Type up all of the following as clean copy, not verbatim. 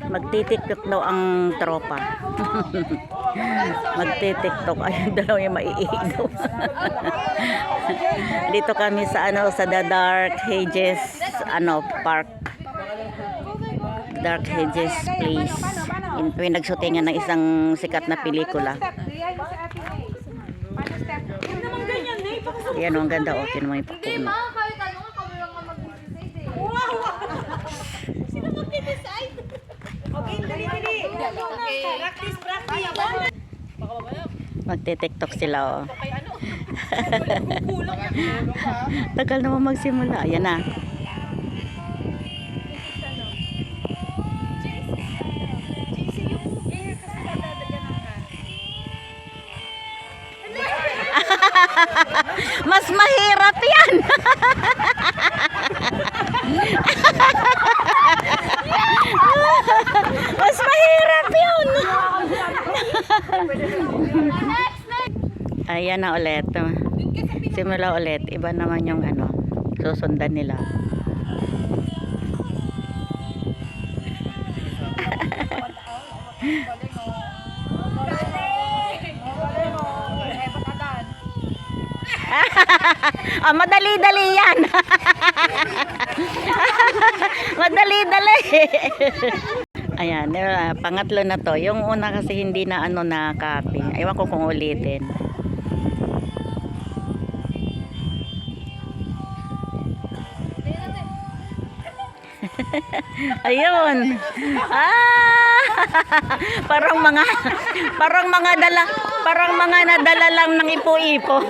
Magtitiktok daw ang tropa. Magtitiktok. Ayun daw yung maiigaw. Dito kami sa sa The Dark Hedges Park. Dark Hedges Place. Pinagshootingan ng isang sikat na pelikula. Yan ang ganda o. Tinan mo yung puno. Sino mag-decide? Okay, dali. Practice. Magte-tiktok sila o. Tagal naman magsimula. Ayan na. Mas mahirap yan. Mas mahirap yun. Ayan na ulit. Simula ulit. Iba naman yung susundan nila. Madali-dali yan. Madali-dali. Ayan, pangatlo na to. Yung una kasi hindi na na copy. Ewan ko kung ulitin. Ayun. Parang mga nadala lang ng ipo-ipo.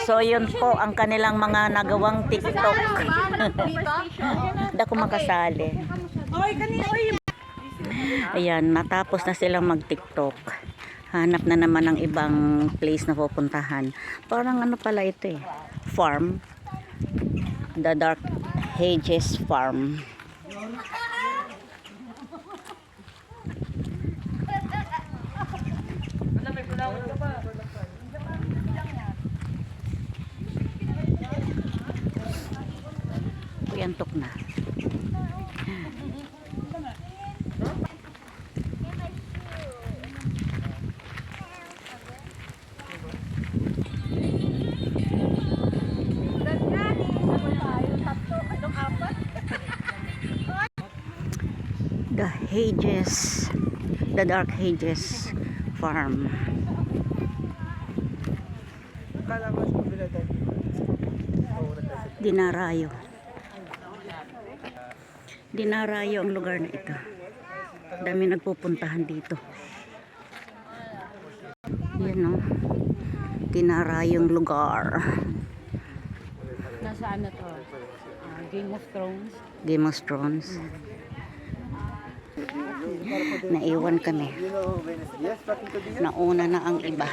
So yun po ang kanilang mga nagawang TikTok. Hindi ako makasali. Ayan, matapos na silang mag-TikTok. Hanap na naman ng ibang place na pupuntahan. Parang pala ito farm. The Dark Hedges Farm. Antok na. The Hedges, The Dark Hedges Farm. Dinarayo ang lugar na ito. Dami nagpupuntahan dito. Yan Dinarayo ang lugar. Nasaan na to? Game of Thrones. Game of Thrones. Naiwan kami. Nauna na ang iba.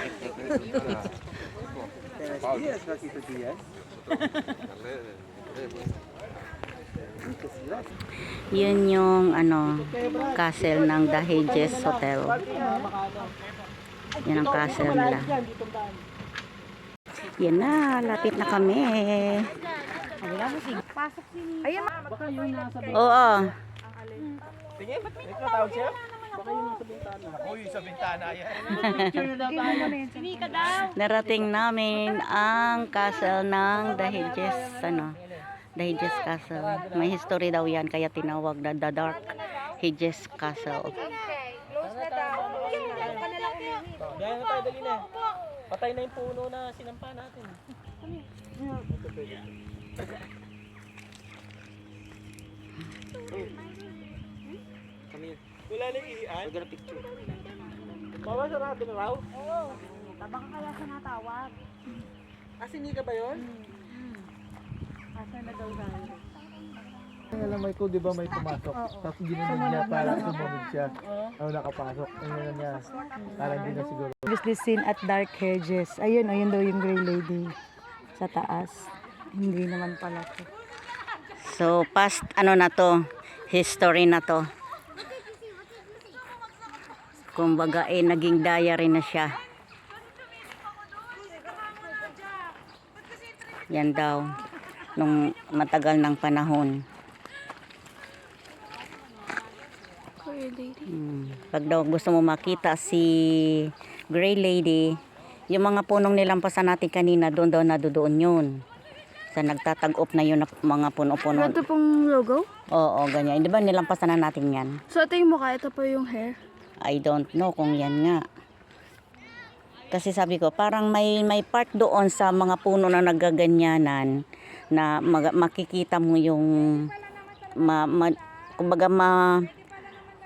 Yun yung castle ng The Hedges Hotel. Yan ang castle nila. Yan na, lapit na kami. Oo. Narating namin ang castle ng The Hedges, The Hedges Castle. May history daw yan, kaya tinawag na The Dark Hedges Castle. Patay na yung puno na sinampa natin. Wala na iian? Wala na picture. Bawa sarado na raw? Oo. Baka kaya siya natawag. Sinika ba yun? Asa na daw gano'n. Alam mo ko, di ba may pumasok? Tapos ginanong niya para sumunod siya. Nakapasok. Ayun niya. Para hindi na siguro. This scene at Dark Hedges. Ayun daw yung Grey Lady sa taas. Hindi naman pala to. So past na to, history na to. Kumbaga naging diary na siya. Yan daw nung matagal ng panahon. Pag daw gusto mo makita si Grey Lady, yung mga punong nilampasan natin kanina, doon daw nadudoon yun. Sa nagtatag-op na yun na mga puno-puno. Ito pong logo? Oo, ganyan. Di ba nilampasan na natin yan? So, ito yung mukha. Ito po yung hair. I don't know kung yan nga. Kasi sabi ko, parang may part doon sa mga puno na nagaganyanan na makikita mo yung kumbaga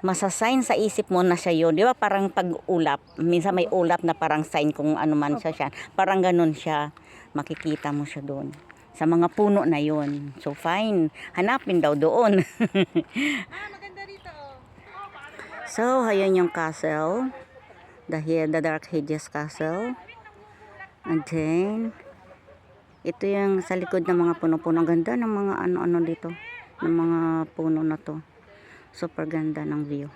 masasign sa isip mo na siya yun. Di ba parang pag-ulap, minsan may ulap na parang sign kung ano man siya. Parang ganun siya, makikita mo siya doon. Sa mga puno na yun. So fine, hanapin daw doon. So, ayun yung castle. The Dark Ages Castle. And then, ito yung sa likod ng mga puno-puno. Ang ganda ng mga ano-ano dito. Ng mga puno na to. Super ganda ng view.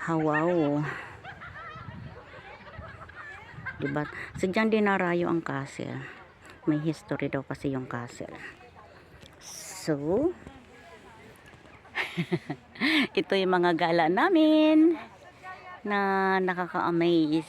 Wow. Diba? Sadyang dinarayo ang castle. May history daw kasi yung castle. So, ito yung mga gala namin na nakaka-amaze.